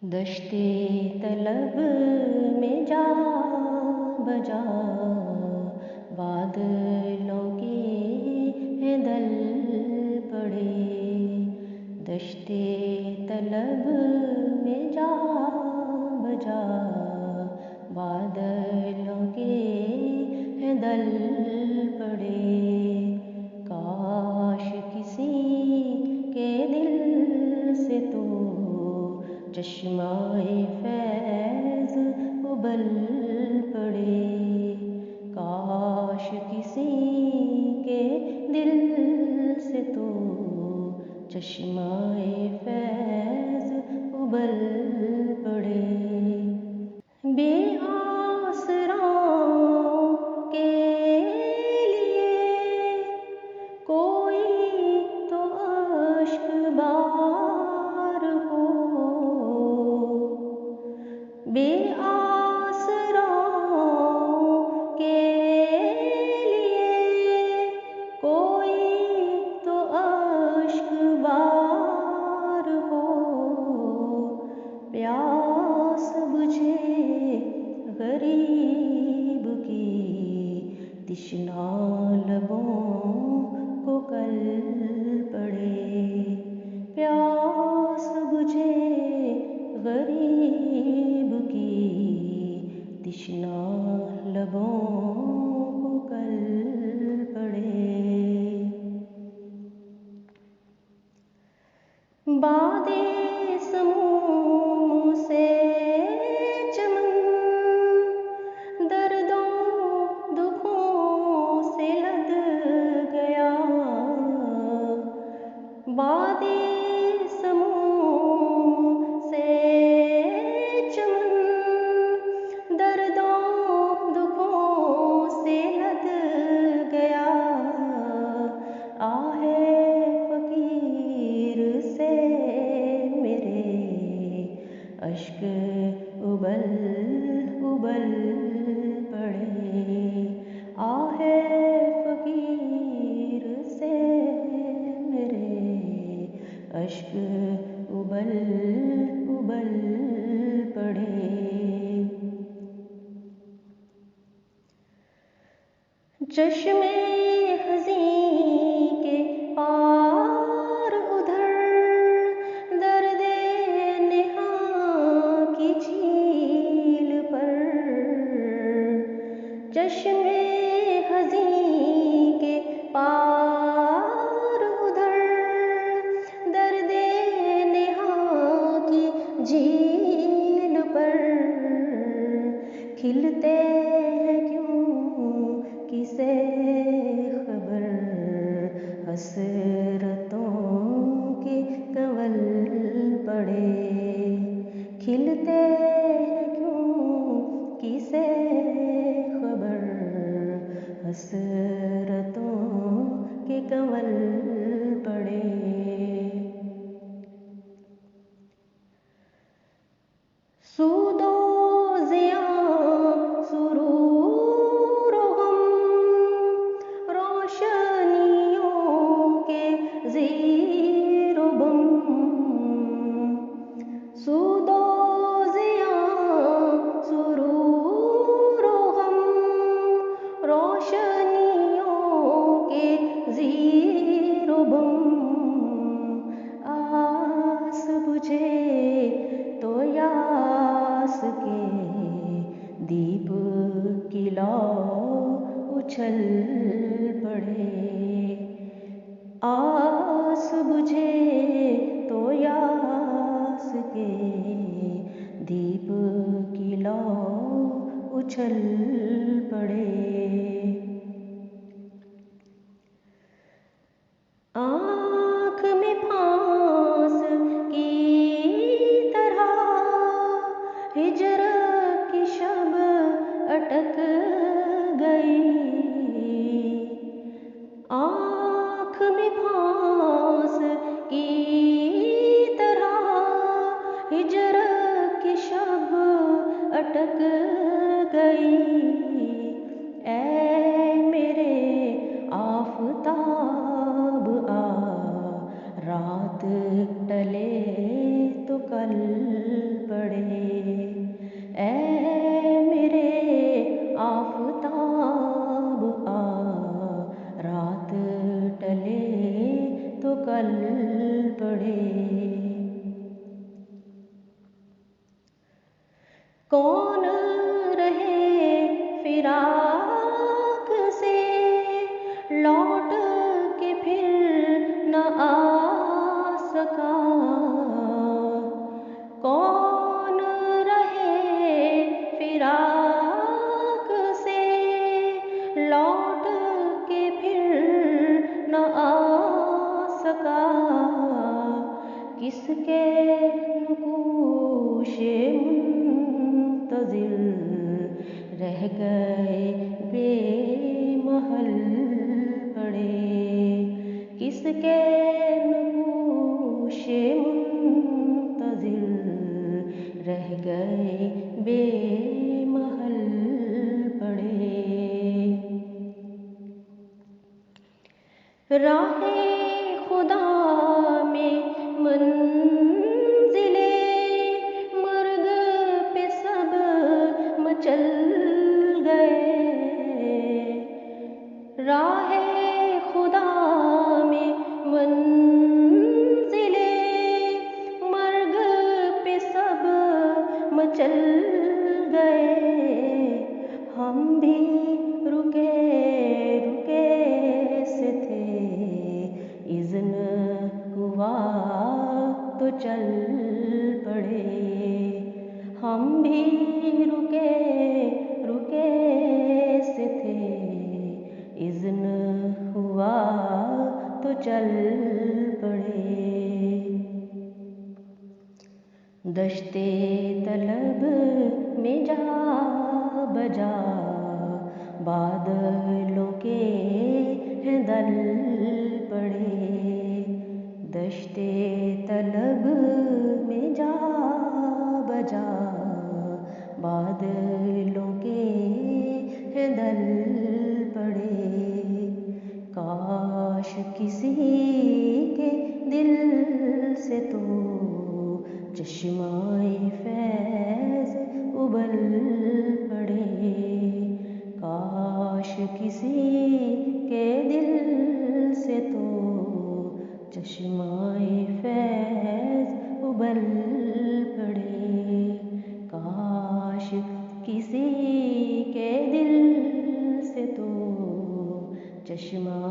دشتے طلب میں جا بجا بادلوں کے ہیں دل پڑے. دشتے طلب میں جا بجا بادلوں کے ہیں دل پڑے. کاش کسی کے دل سے تو چشمہ فیض ابل پڑے. کاش کسی کے دل سے تو چشمہ فیض ابل پڑے. بے آسراں کے لیے کوئی تو اشک بار ہو. بے آسراں کے لیے کوئی تو اشک بار ہو. پیاس بجھے غریب کی تشنا لبوں کو کل پڑے. پیاس بجھے غریب کی تشنا لبوں کو کل پڑے. بادِ سموم سے چمن دردوں دکھوں سے لد گیا. بادِ سموم سے چمن دردوں دکھوں سے لد گیا. آہ فقیر سے میرے اشک ابل ابل پڑے. آہ فقیر سے میرے اشک ابل ابل پڑے. چشمے حزیں کے پار ادھر درد نہاں کی جھیل پر. چشمے حزیں کے پار ادھر درد نہاں کی جھیل پر. کھلتے ہیں کیوں کسے خبر حسرتوں کے کنول پڑے. کھلتے ہیں کیوں کسے خبر حسرتوں کے کنول پڑے. سود و زیاں سرور و غم روشنیوں کے زیر و بم. سود و زیاں سرور و غم روشنیوں کے زیر و بم. آس بجھے تو یاس کے دیپ کی لو اچھل پڑے. آس بجھے تو یاس کے دیپ کی لو اچھل پڑے. آنکھ میں پھانس کی طرح ہجر کی شب اٹک گئی. آنکھ میں پھانس کی طرح ہجر کی شب اٹک گئی. اے میرے آفتاب آ رات ٹلے تو کل پڑے. اے میرے آفتاب آ، رات ٹلے تو کل پڑے. کون رہے فراق سے لوٹ کے پھر نہ آ سکا. کون رہے فراق سے لوٹ کے پھر نہ آ سکا. کس کے نقوش منتظر رہ گئے بے محل پڑے. کس کے نقوش منتظر رہ گئے بے محل پڑے. راہ خدا میں منزل مرگ پہ سب مچل گئے. راہ خدا میں منزل مرگ پہ سب مچل گئے. ہم بھی رکے رکے سے تھے، اذن ہوا تو چل پڑے. ہم بھی رکے رکے سے تھے، اذن ہوا تو چل پڑے. دشت طلب میں جا بجا بادلوں کے ہیں دل پڑے. دشت طلب میں جا بجا بادلوں کے ہیں دل پڑے. کاش کسی کے دل سے تو چشمہ فیض ابل پڑے. کاش کسی کے دل سے تو چشمہ فیض ابل پڑے. کاش کسی کے دل سے تو چشمہ